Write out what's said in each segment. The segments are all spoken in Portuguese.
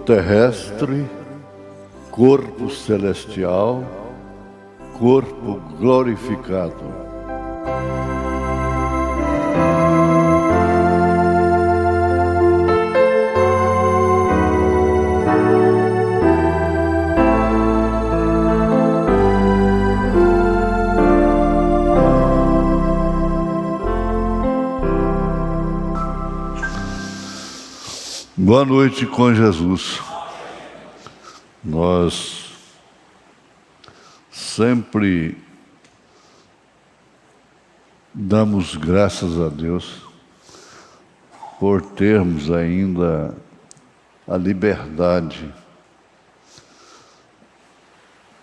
terrestre, corpo celestial, corpo glorificado. Boa noite com Jesus. Nós sempre damos graças a Deus por termos ainda a liberdade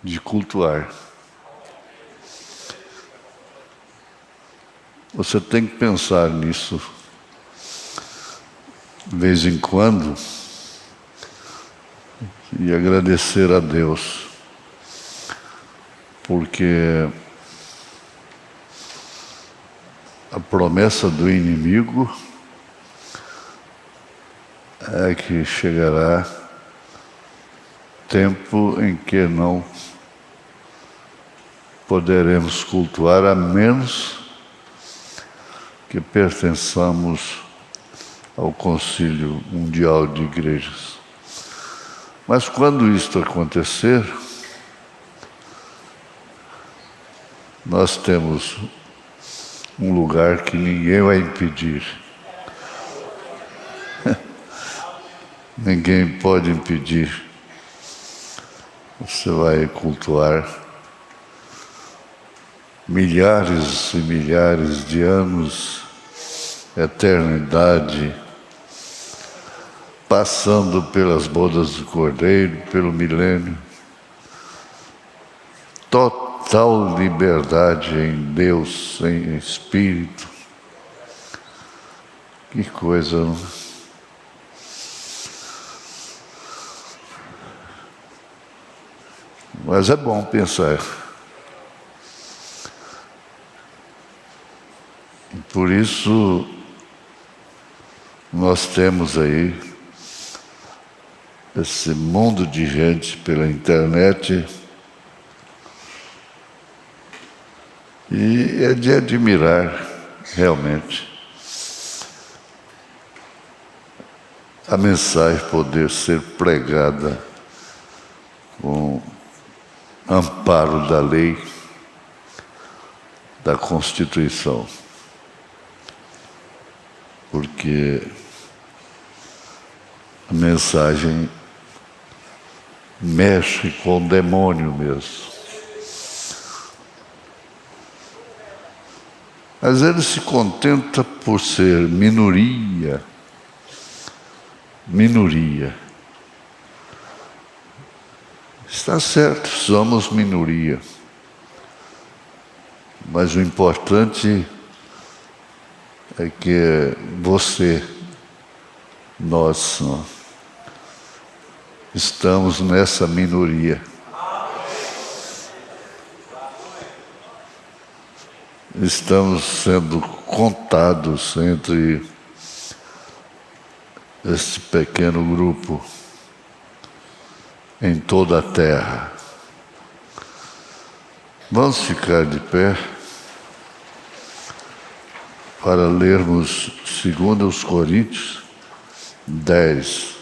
de cultuar. Você tem que pensar nisso de vez em quando e agradecer a Deus, porque a promessa do inimigo é que chegará tempo em que não poderemos cultuar, a menos que pertençamos ao Concílio Mundial de Igrejas. Mas quando isto acontecer, nós temos um lugar que ninguém vai impedir. Ninguém pode impedir. Você vai cultuar milhares e milhares de anos, eternidade, passando pelas bodas do Cordeiro, pelo milênio. Total liberdade em Deus, em Espírito. Que coisa, não? Mas é bom pensar. Por isso, nós temos aí esse mundo de gente pela internet, e é de admirar realmente a mensagem poder ser pregada com amparo da lei, da Constituição, porque a mensagem mexe com o demônio mesmo. Mas ele se contenta por ser minoria. Está certo, somos minoria. Mas o importante é que nós estamos nessa minoria. Estamos sendo contados entre esse pequeno grupo em toda a terra. Vamos ficar de pé para lermos 2 Coríntios 10,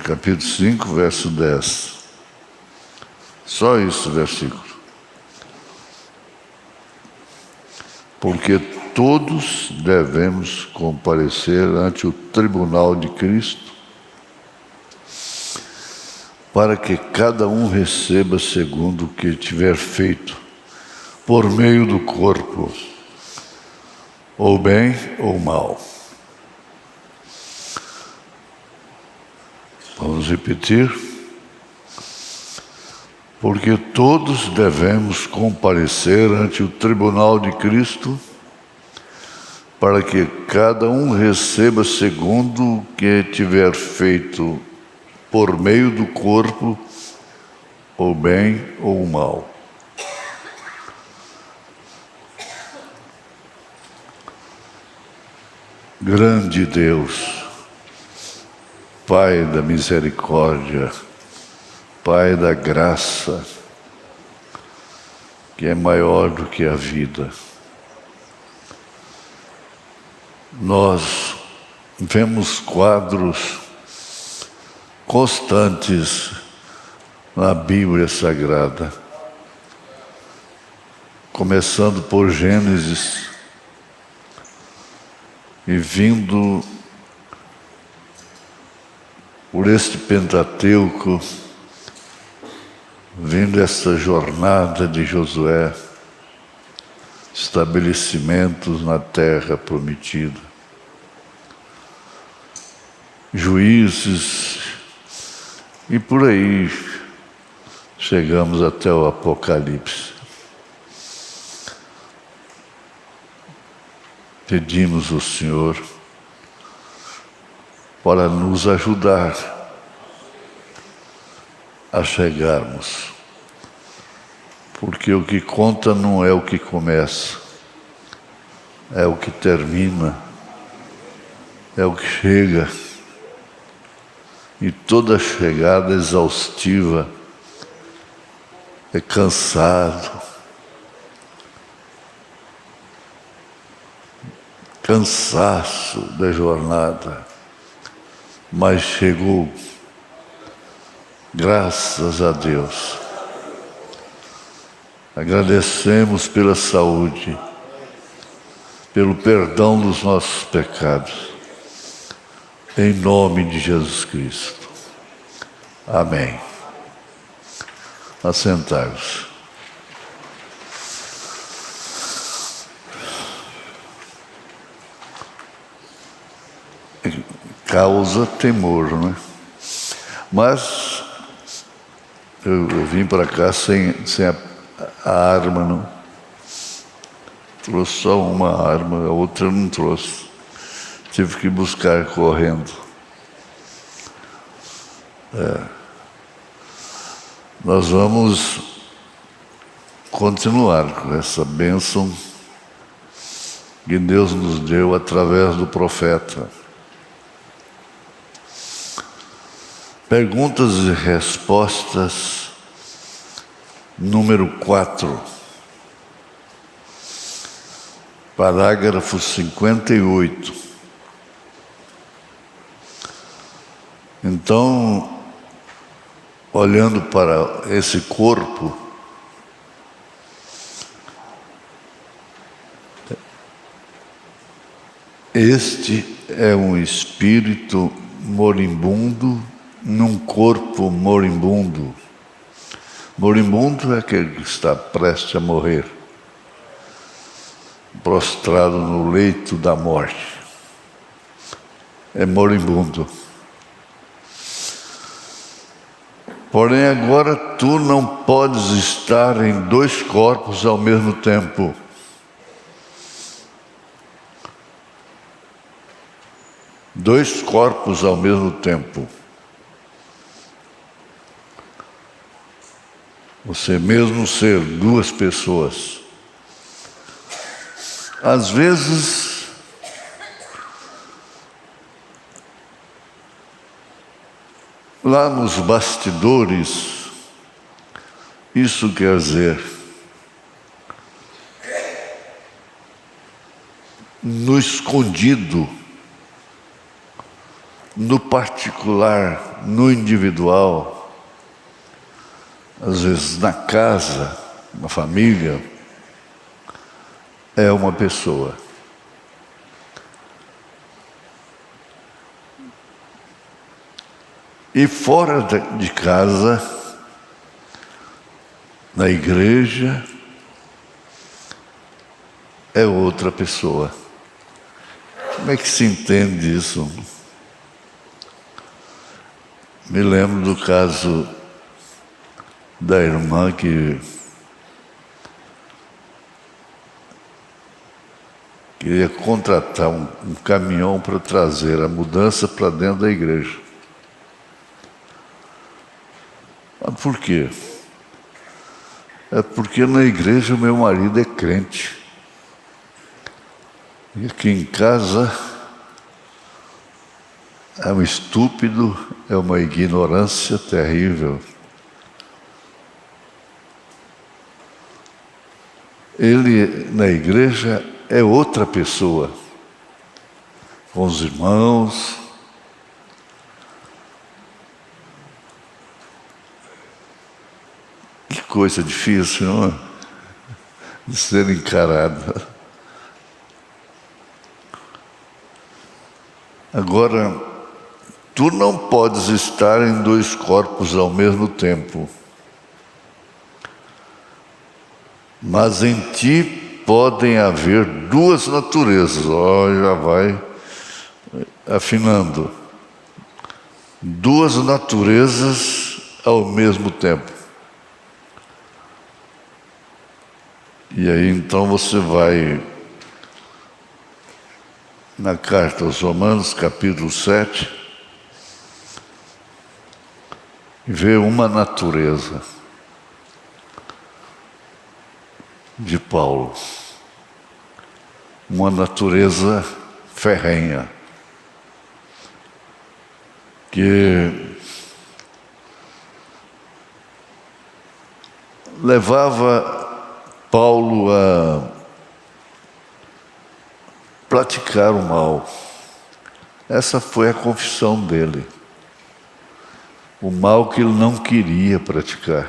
capítulo 5, verso 10. Só isso, versículo. Porque todos devemos comparecer ante o tribunal de Cristo, para que cada um receba segundo o que tiver feito, por meio do corpo, ou bem ou mal. Vamos repetir. Porque todos devemos comparecer ante o tribunal de Cristo, para que cada um receba segundo o que tiver feito por meio do corpo, ou bem ou mal. Grande Deus, Pai da misericórdia, Pai da graça, que é maior do que a vida. Nós vemos quadros constantes na Bíblia Sagrada, começando por Gênesis e vindo por este Pentateuco, vindo esta jornada de Josué, estabelecimentos na terra prometida, Juízes, e por aí chegamos até o Apocalipse. Pedimos ao Senhor para nos ajudar a chegarmos, porque o que conta não é o que começa, é o que termina, é o que chega, e toda chegada exaustiva é cansado, cansaço da jornada, mas chegou, graças a Deus. Agradecemos pela saúde, pelo perdão dos nossos pecados, em nome de Jesus Cristo. Amém. Assentai-vos. Causa temor, né? Mas eu vim para cá sem a arma, não. Trouxe só uma arma, a outra eu não trouxe. Tive que buscar correndo. Nós vamos continuar com essa bênção que Deus nos deu através do profeta. Perguntas e respostas, número 4, parágrafo 58. Então, olhando para esse corpo, este é um espírito moribundo num corpo moribundo. Moribundo é aquele que está prestes a morrer, prostrado no leito da morte. É moribundo. Porém, agora tu não podes estar em 2 corpos ao mesmo tempo. Dois corpos ao mesmo tempo. Você mesmo ser 2 pessoas. Às vezes, lá nos bastidores, isso quer dizer, no escondido, no particular, no individual, às vezes na casa, na família, é uma pessoa. E fora de casa, na igreja, é outra pessoa. Como é que se entende isso? Me lembro do caso da irmã que queria contratar um caminhão para trazer a mudança para dentro da igreja. Mas por quê? É porque na igreja meu marido é crente. E aqui em casa é um estúpido, é uma ignorância terrível. Ele, na igreja, é outra pessoa, com os irmãos. Que coisa difícil, não é? De ser encarada. Agora, tu não podes estar em dois corpos ao mesmo tempo, mas em ti podem haver duas naturezas. Já vai afinando. Duas naturezas ao mesmo tempo. E aí então você vai na carta aos Romanos, capítulo 7, e vê uma natureza de Paulo, uma natureza ferrenha, que levava Paulo a praticar o mal. Essa foi a confissão dele. O mal que ele não queria praticar.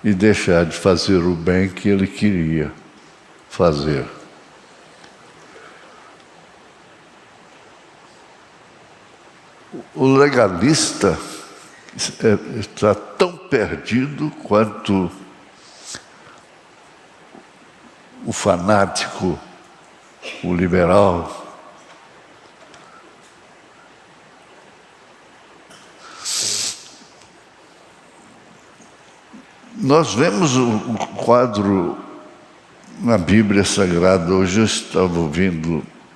E deixar de fazer o bem que ele queria fazer. O legalista está tão perdido quanto o fanático, o liberal. Nós vemos um quadro na Bíblia Sagrada. Hoje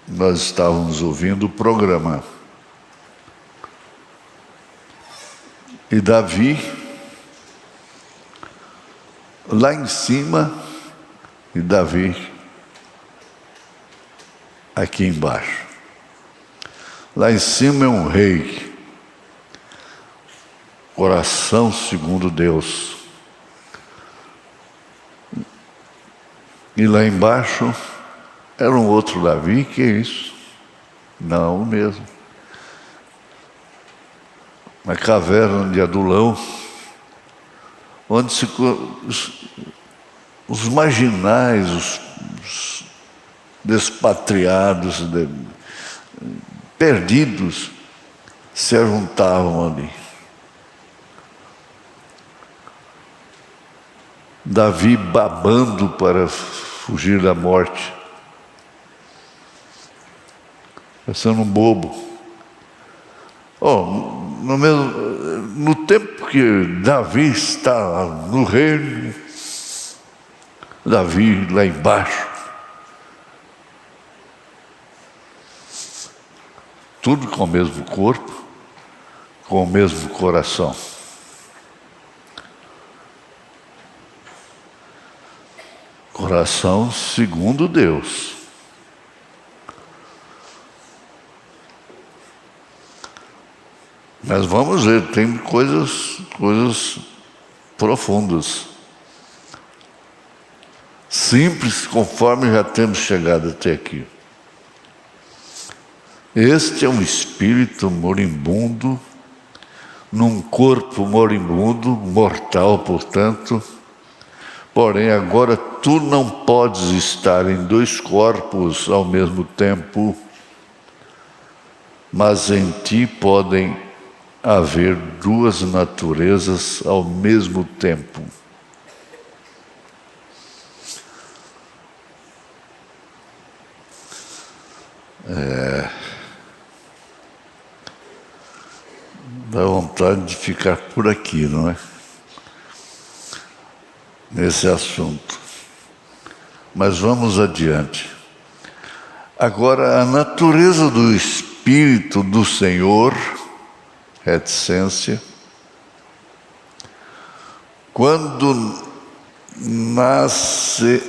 nós estávamos ouvindo o programa. E Davi, lá em cima, e Davi aqui embaixo. Lá em cima é um rei, coração segundo Deus. E lá embaixo era um outro Davi. Que é isso? Não, o mesmo. Na caverna de Adulão, onde os marginais, os despatriados, perdidos, se ajuntavam ali. Davi babando para fugir da morte, parecendo um bobo. No tempo que Davi está no reino, Davi lá embaixo, tudo com o mesmo corpo, com o mesmo coração. Coração segundo Deus. Mas vamos ver, tem coisas profundas. Simples, conforme já temos chegado até aqui. Este é um espírito moribundo, num corpo moribundo, mortal, portanto. Porém, agora tu não podes estar em dois corpos ao mesmo tempo, mas em ti podem haver duas naturezas ao mesmo tempo. Dá vontade de ficar por aqui, não é? Nesse assunto. Mas vamos adiante. Agora, a natureza do Espírito do Senhor, reticência, quando nasce,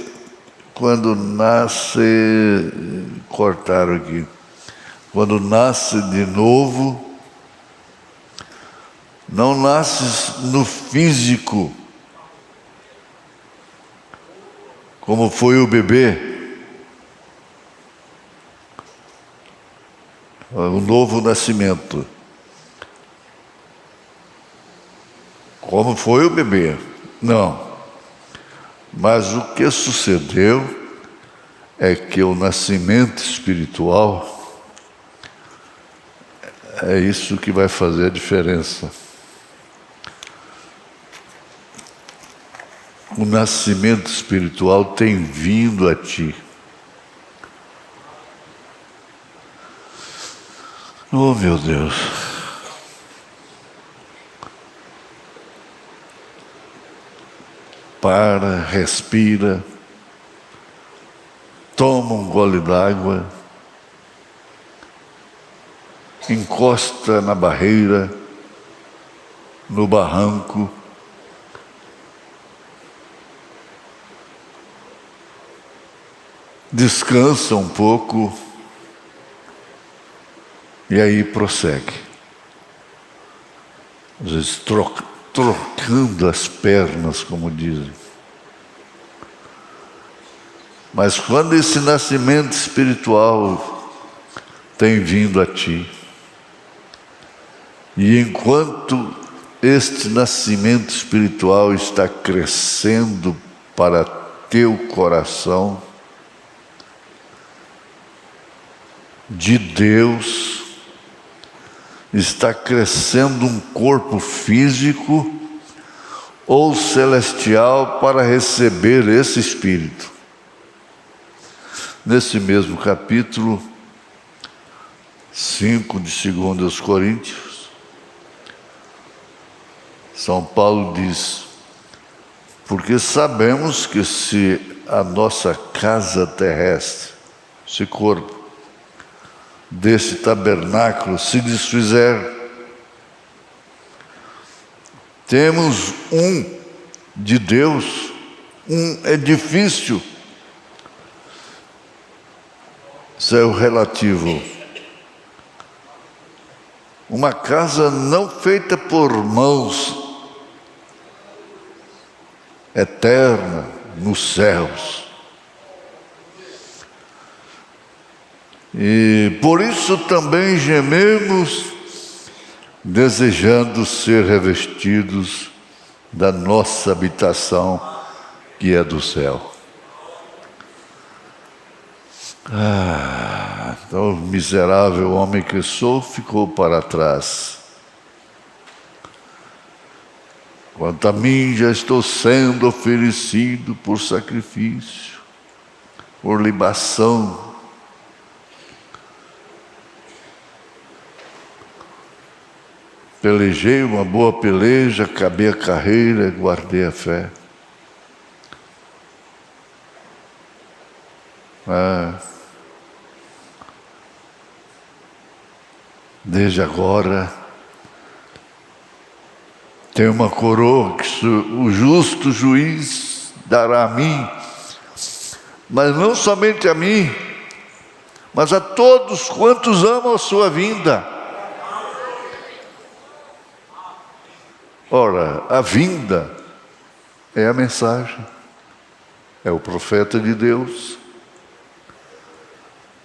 cortaram aqui, quando nasce de novo, não nasce no físico, como foi o bebê, o novo nascimento. Como foi o bebê? Não. Mas o que sucedeu é que o nascimento espiritual é isso que vai fazer a diferença. O nascimento espiritual tem vindo a ti. Oh, meu Deus! Para, respira, toma um gole d'água, encosta na barreira, no barranco, descansa um pouco e aí prossegue. Às vezes trocando as pernas, como dizem. Mas quando esse nascimento espiritual tem vindo a ti, e enquanto este nascimento espiritual está crescendo para teu coração, de Deus, está crescendo um corpo físico ou celestial para receber esse Espírito. Nesse mesmo capítulo 5 de 2 Coríntios, São Paulo diz: porque sabemos que se a nossa casa terrestre, esse corpo, desse tabernáculo se desfizer, temos um de Deus, um edifício. Isso é o relativo. Uma casa não feita por mãos, eterna, nos céus. E por isso também gememos, desejando ser revestidos da nossa habitação, que é do céu. Então o miserável homem que sou ficou para trás. Quanto a mim, já estou sendo oferecido por sacrifício, por libação. Pelejei uma boa peleja, acabei a carreira, guardei a fé. Desde agora, tem uma coroa que o justo juiz dará a mim, mas não somente a mim, mas a todos quantos amam a sua vinda. Ora, a vinda é a mensagem, é o profeta de Deus.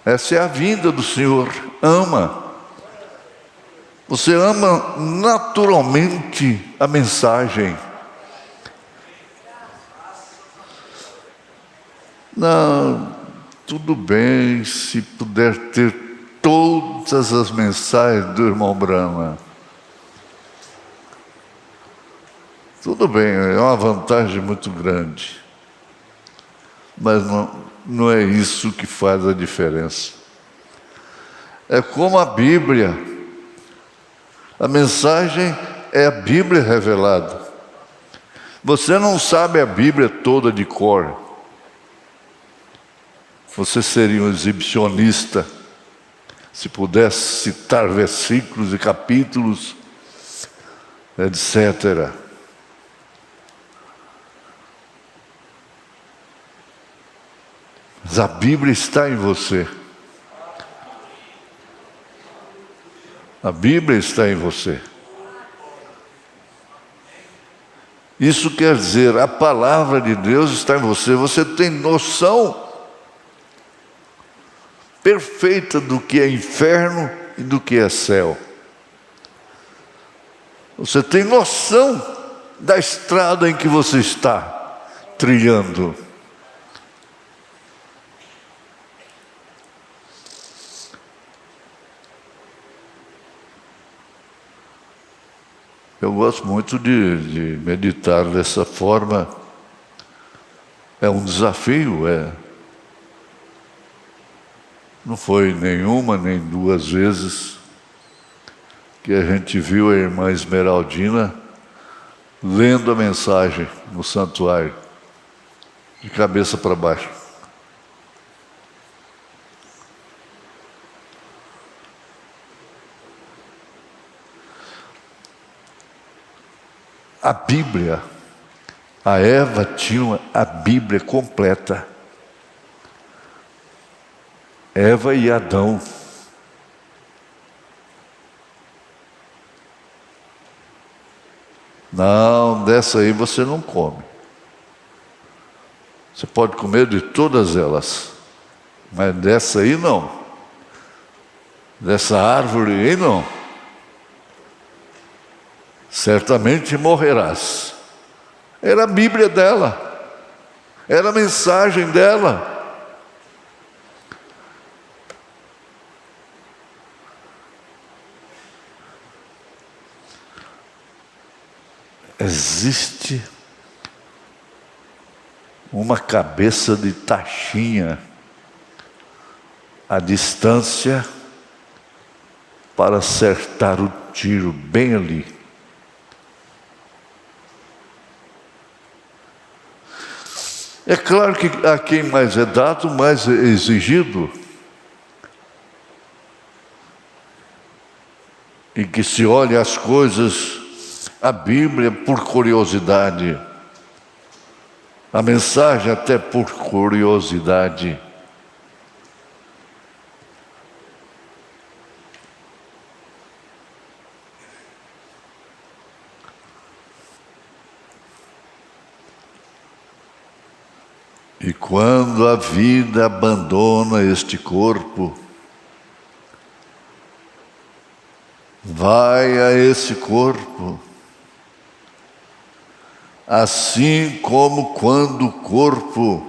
Essa é a vinda do Senhor. Ama. Você ama naturalmente a mensagem. Não, tudo bem se puder ter todas as mensagens do irmão Brahma. Tudo bem, é uma vantagem muito grande. Mas não é isso que faz a diferença. É como a Bíblia. A mensagem é a Bíblia revelada. Você não sabe a Bíblia toda de cor. Você seria um exibicionista se pudesse citar versículos e capítulos, etc. Mas a Bíblia está em você. A Bíblia está em você. Isso quer dizer, a palavra de Deus está em você. Você tem noção perfeita do que é inferno e do que é céu. Você tem noção da estrada em que você está trilhando. Eu gosto muito de meditar dessa forma. É um desafio, Não foi nenhuma nem duas vezes que a gente viu a irmã Esmeraldina lendo a mensagem no santuário, de cabeça para baixo. A Bíblia, a Eva tinha a Bíblia completa. Eva e Adão. Não, dessa aí você não come. Você pode comer de todas elas, mas dessa aí não. Dessa árvore aí não. Certamente morrerás. Era a Bíblia dela, era a mensagem dela. Existe uma cabeça de taxinha à distância para acertar o tiro bem ali. É claro que a quem mais é dado, mais é exigido. E que se olha as coisas, a Bíblia por curiosidade, a mensagem até por curiosidade. E quando a vida abandona este corpo, vai a esse corpo, assim como quando o corpo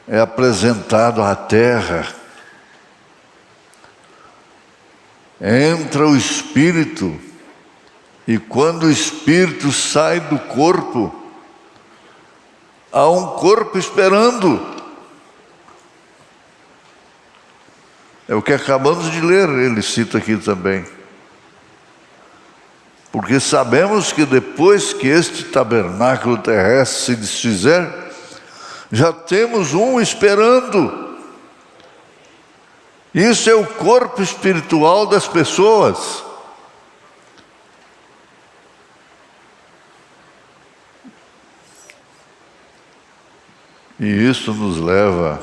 é apresentado à terra, entra o espírito, e quando o espírito sai do corpo, há um corpo esperando. É o que acabamos de ler, ele cita aqui também. Porque sabemos que depois que este tabernáculo terrestre se desfizer, já temos um esperando. Isso é o corpo espiritual das pessoas. E isso nos leva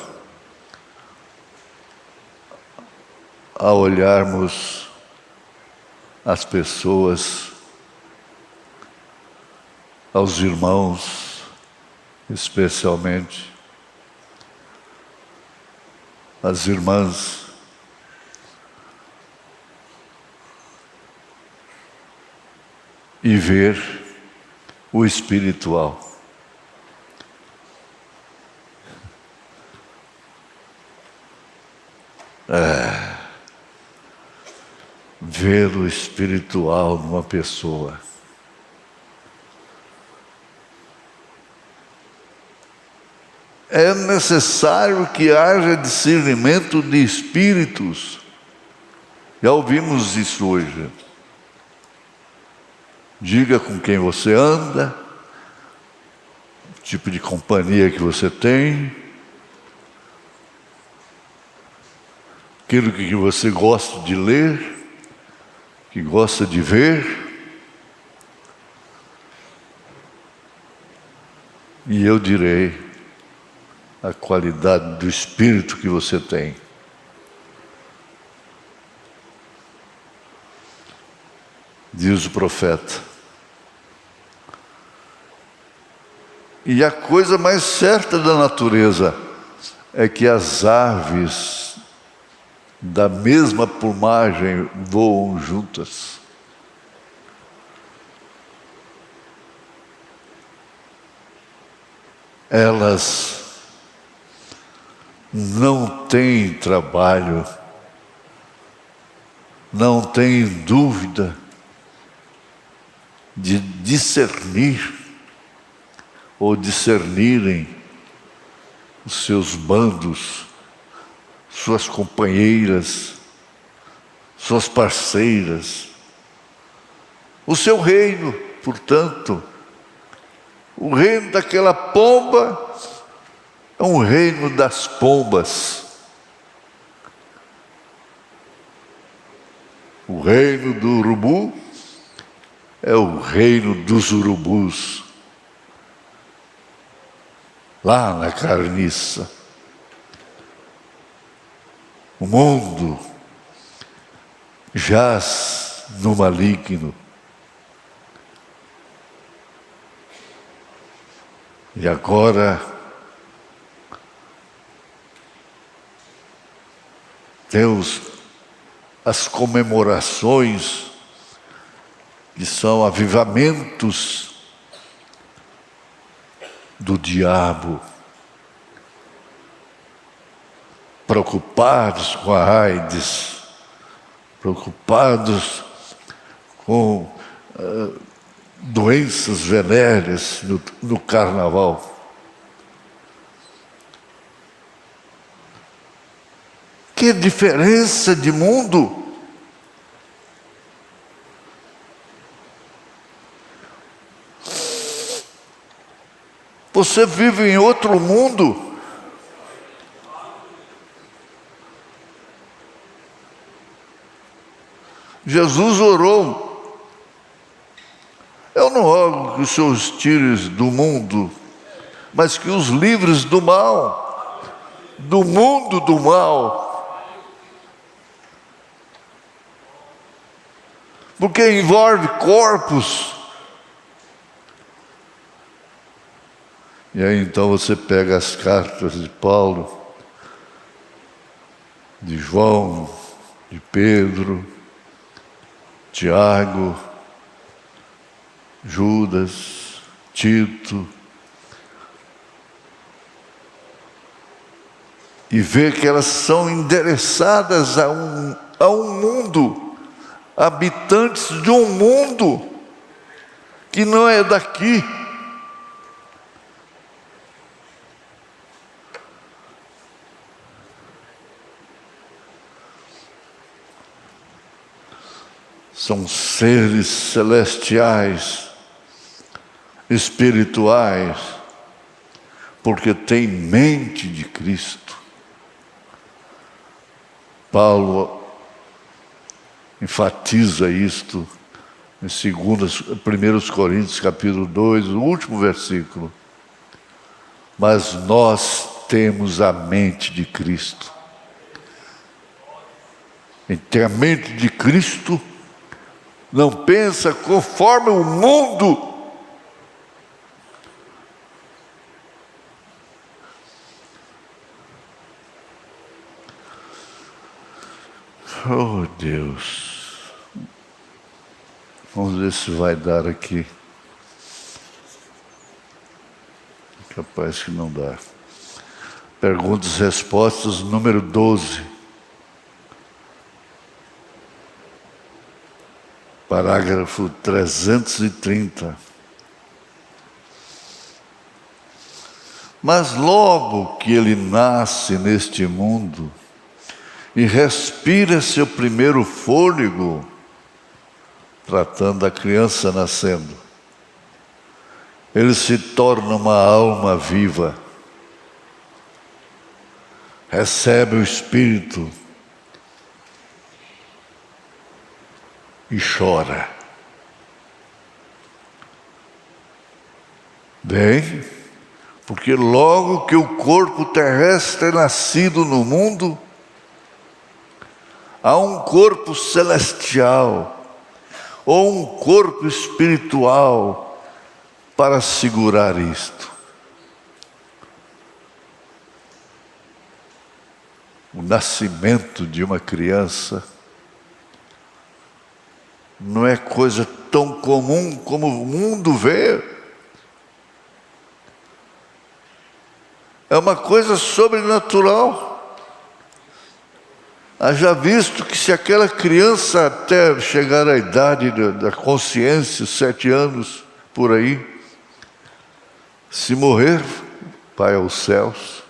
a olharmos as pessoas, aos irmãos, especialmente, as irmãs, e ver o espiritual. Ver o espiritual numa pessoa. É necessário que haja discernimento de espíritos. Já ouvimos isso hoje. Diga com quem você anda, o tipo de companhia que você tem, aquilo que você gosta de ler, que gosta de ver, e eu direi a qualidade do espírito que você tem. diz o profeta. E a coisa mais certa da natureza é que as aves da mesma plumagem voam juntas. Elas não têm trabalho, não têm dúvida de discernir ou discernirem os seus bandos, suas companheiras, suas parceiras, o seu reino, portanto. O reino daquela pomba é um reino das pombas. O reino do urubu é o reino dos urubus. Lá na carniça. O mundo jaz no maligno. E agora temos as comemorações, que são avivamentos do diabo, preocupados com a AIDS, preocupados com doenças venéreas no carnaval. Que diferença de mundo! Você vive em outro mundo. Jesus orou: eu não rogo que os senhores tires do mundo, mas que os livres do mal, do mundo do mal. Porque envolve corpos. E aí então você pega as cartas de Paulo, de João, de Pedro, Tiago, Judas, Tito, e vê que elas são endereçadas a um mundo, habitantes de um mundo que não é daqui. São seres celestiais, espirituais, porque têm mente de Cristo. Paulo enfatiza isto em 1 Coríntios capítulo 2, o último versículo. Mas nós temos a mente de Cristo. Quem tem a mente de Cristo não pensa conforme o mundo. Oh, Deus. Vamos ver se vai dar aqui. Capaz que não dá. Perguntas e respostas, número 12. Parágrafo 330. Mas logo que ele nasce neste mundo e respira seu primeiro fôlego, tratando da criança nascendo, ele se torna uma alma viva, recebe o Espírito e chora. Bem, porque logo que o corpo terrestre é nascido no mundo, há um corpo celestial, ou um corpo espiritual para segurar isto. O nascimento de uma criança não é coisa tão comum como o mundo vê. É uma coisa sobrenatural. Haja visto que se aquela criança até chegar à idade da consciência, 7 anos, por aí, se morrer, vai aos céus.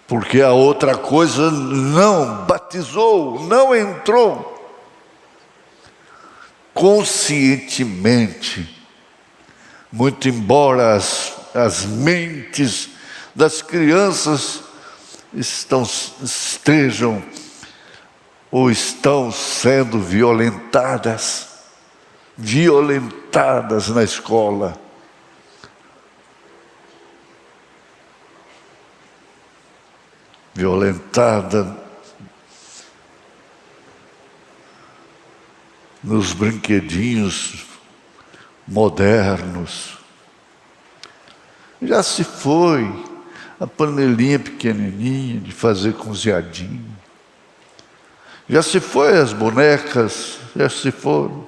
Porque a outra coisa não batizou, não entrou conscientemente. Muito embora as mentes das crianças estejam ou estão sendo violentadas na escola. Violentada nos brinquedinhos modernos. Já se foi a panelinha pequenininha de fazer cozinhadinho. Já se foi as bonecas, já se foram.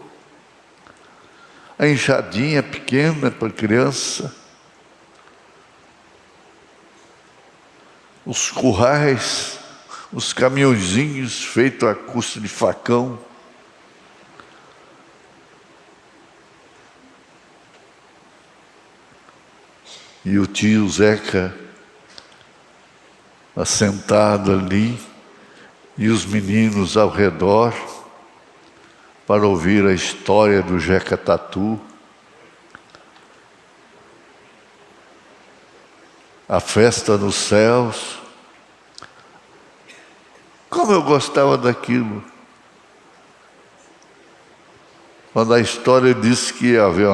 A enxadinha pequena para criança. Os currais, os caminhõezinhos feitos a custo de facão. E o tio Zeca assentado ali, e os meninos ao redor, para ouvir a história do Jeca Tatu. A festa nos céus. Como eu gostava daquilo. Quando a história disse que ia haver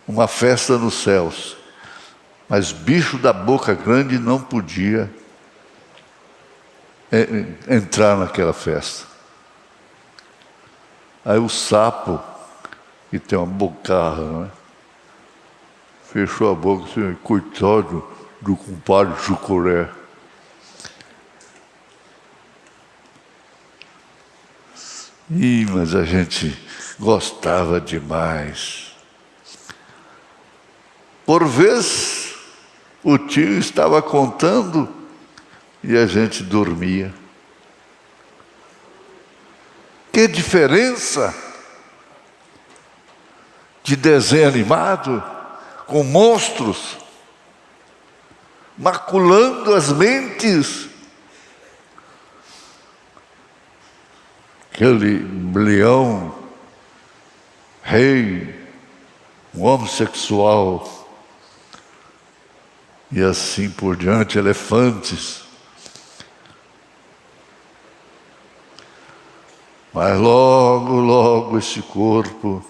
uma festa nos céus. Mas bicho da boca grande não podia entrar naquela festa. Aí o sapo, que tem uma bocarra, né? Fechou a boca assim, coitado do compadre Chucuré. Mas a gente gostava demais. Por vezes, o tio estava contando e a gente dormia. Que diferença de desenho animado com monstros maculando as mentes. Aquele leão, rei, um homossexual, e assim por diante, elefantes. Mas logo, logo esse corpo,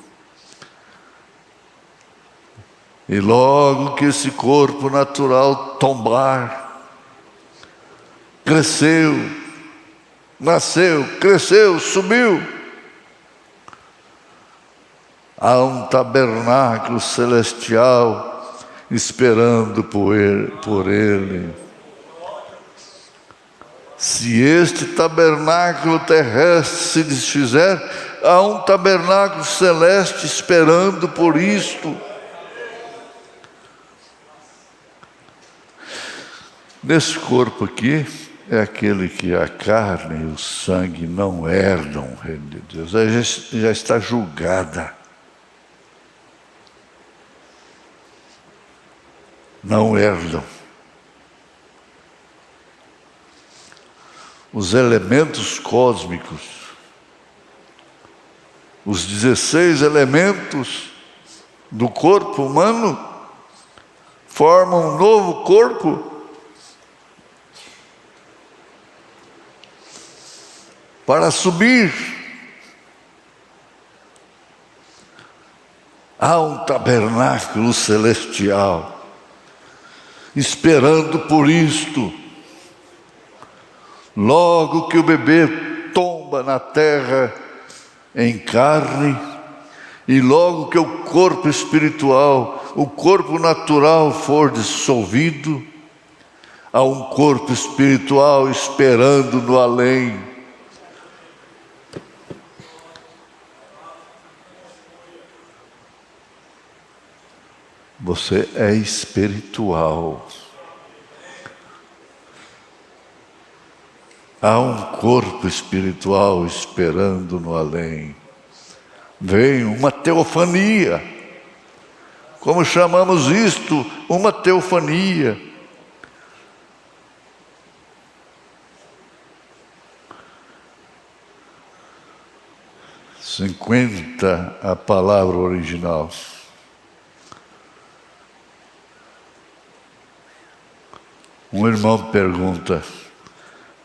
e logo que esse corpo natural tombar, cresceu, nasceu, cresceu, subiu. Há um tabernáculo celestial esperando por ele. Se este tabernáculo terrestre se desfizer, há um tabernáculo celeste esperando por isto. Nesse corpo aqui, é aquele que a carne e o sangue não herdam o reino de Deus. Ela já está julgada. Não herdam. Os elementos cósmicos, os 16 elementos do corpo humano, formam um novo corpo para subir. Há um tabernáculo celestial esperando por isto. Logo que o bebê tomba na terra em carne, e logo que o corpo espiritual, o corpo natural for dissolvido, há um corpo espiritual esperando no além. Você é espiritual. Há um corpo espiritual esperando no além. Vem uma teofania. Como chamamos isto? Uma teofania. (50) a palavra original. Um irmão pergunta: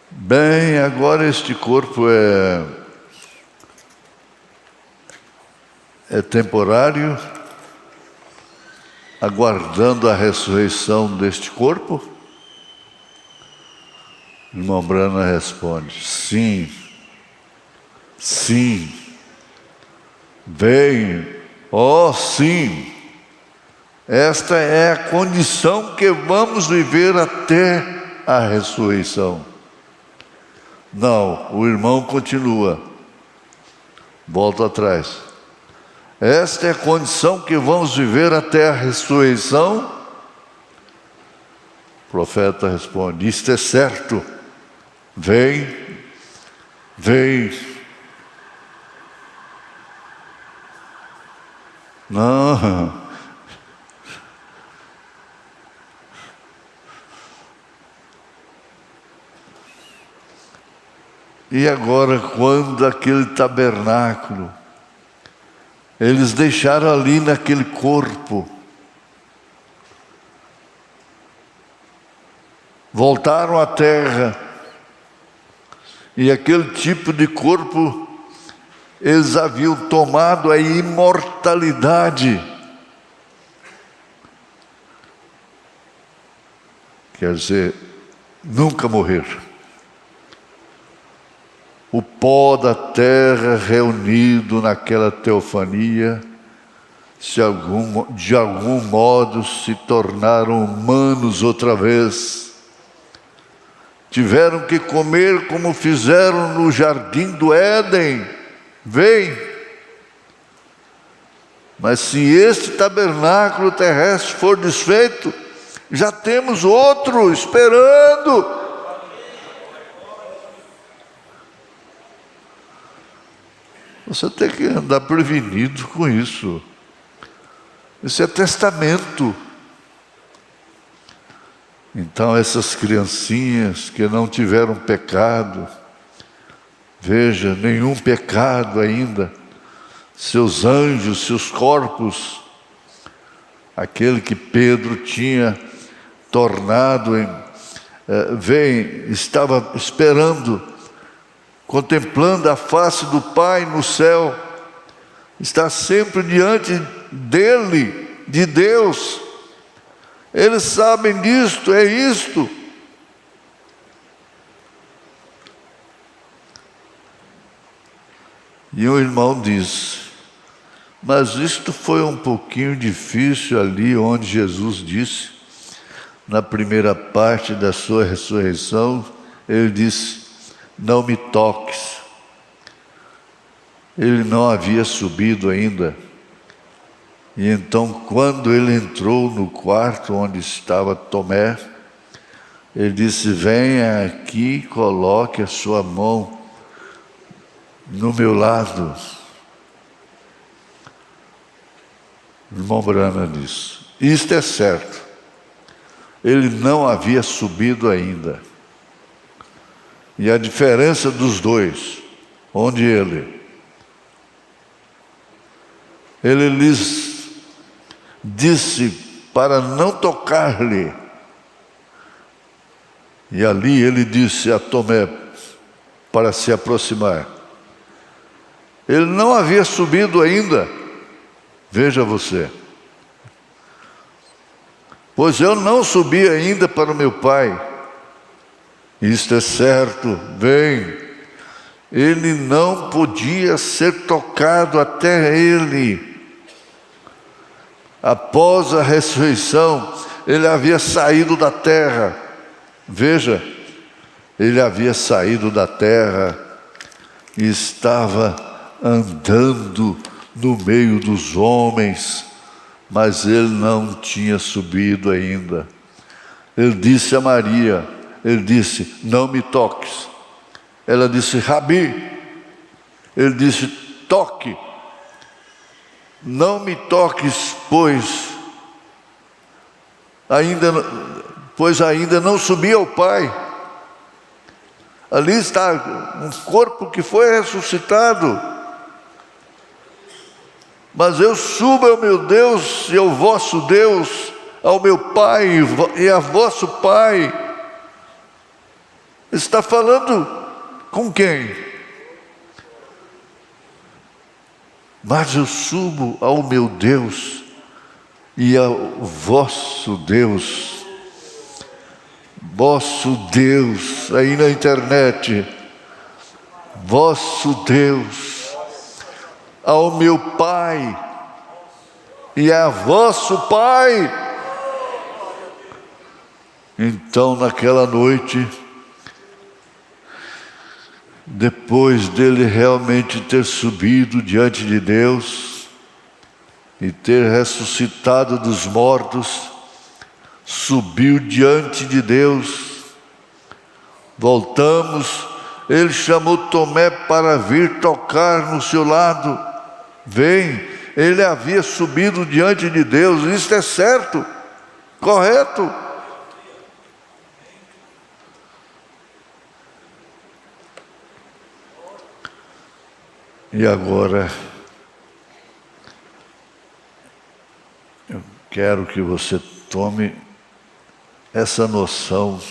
bem, agora este corpo é temporário, aguardando a ressurreição deste corpo? O irmão Brana responde: sim, sim, vem, sim. Esta é a condição que vamos viver até a ressurreição. Não, o irmão continua. Volta atrás. Esta é a condição que vamos viver até a ressurreição? O profeta responde: isto é certo. Vem, vem. Não. E agora, quando aquele tabernáculo, eles deixaram ali naquele corpo, voltaram à terra, e aquele tipo de corpo, eles haviam tomado a imortalidade. Quer dizer, nunca morrer. O pó da terra reunido naquela teofania, de algum modo se tornaram humanos outra vez. Tiveram que comer como fizeram no jardim do Éden. Vem! Mas se este tabernáculo terrestre for desfeito, já temos outro esperando. Você tem que andar prevenido com isso. Isso é testamento. Então essas criancinhas que não tiveram pecado, veja, nenhum pecado ainda, seus anjos, seus corpos, aquele que Pedro tinha tornado estava esperando, contemplando a face do Pai no céu, está sempre diante dele, de Deus. Eles sabem disto, é isto. E o irmão diz: mas isto foi um pouquinho difícil ali onde Jesus disse, na primeira parte da sua ressurreição, ele disse: não me toques. Ele não havia subido ainda. E então, quando ele entrou no quarto onde estava Tomé, ele disse: venha aqui e coloque a sua mão no meu lado. O irmão Brana disse: isto é certo. Ele não havia subido ainda. E a diferença dos dois, onde ele lhes disse para não tocar-lhe. E ali ele disse a Tomé para se aproximar. Ele não havia subido ainda. Veja você. Pois eu não subi ainda para o meu Pai. Isto é certo, vem. Ele não podia ser tocado até ele. Após a ressurreição, ele havia saído da terra. Veja, ele havia saído da terra e estava andando no meio dos homens, mas ele não tinha subido ainda. Ele disse a Maria, ele disse, não me toques. Ela disse, Rabi. Ele disse, toque. Não me toques, pois ainda não subi ao Pai. Ali está um corpo que foi ressuscitado. Mas eu subo ao meu Deus e ao vosso Deus, ao meu Pai e a vosso Pai. Está falando com quem? Mas eu subo ao meu Deus e ao vosso Deus. Vosso Deus, aí na internet, vosso Deus, ao meu Pai e a vosso Pai. Então, naquela noite, depois dele realmente ter subido diante de Deus e ter ressuscitado dos mortos, subiu diante de Deus. Voltamos, ele chamou Tomé para vir tocar no seu lado. Vem, ele havia subido diante de Deus, isso é certo, correto. E agora, eu quero que você tome essa noção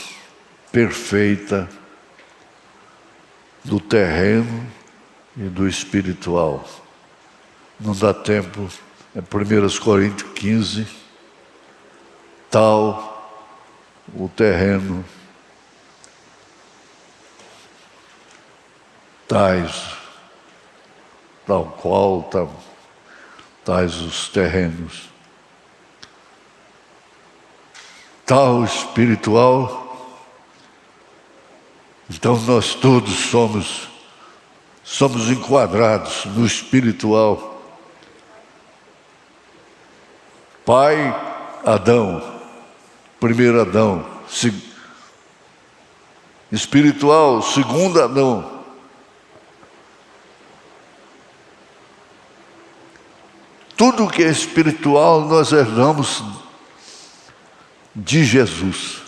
perfeita do terreno e do espiritual. Não dá tempo, é 1 Coríntios 15, tal o terreno, tal qual tais os terrenos. Tal espiritual. Então nós todos somos enquadrados no espiritual. Pai, Adão, primeiro Adão, espiritual, segundo Adão. Tudo que é espiritual nós herdamos de Jesus.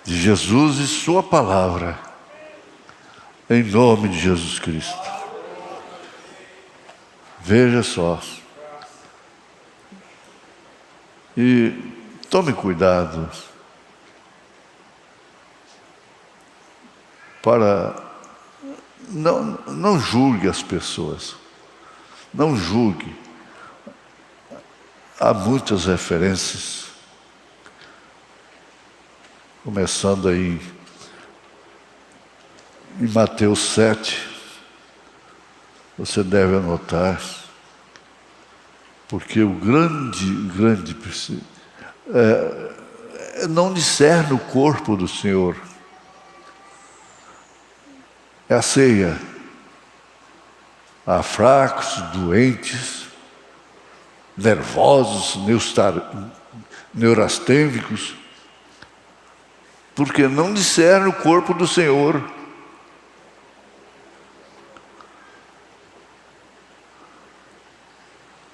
De Jesus e sua palavra. Em nome de Jesus Cristo. Veja só. E tome cuidado para não julgue as pessoas. Não julgue. Há muitas referências, começando aí em Mateus 7, você deve anotar, porque o grande não discerne o corpo do Senhor. É a ceia. Há fracos, doentes, nervosos, neurastênicos, porque não discerne o corpo do Senhor.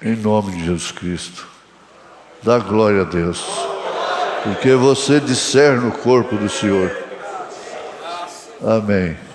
Em nome de Jesus Cristo, dá glória a Deus, porque você discerne o corpo do Senhor. Amém.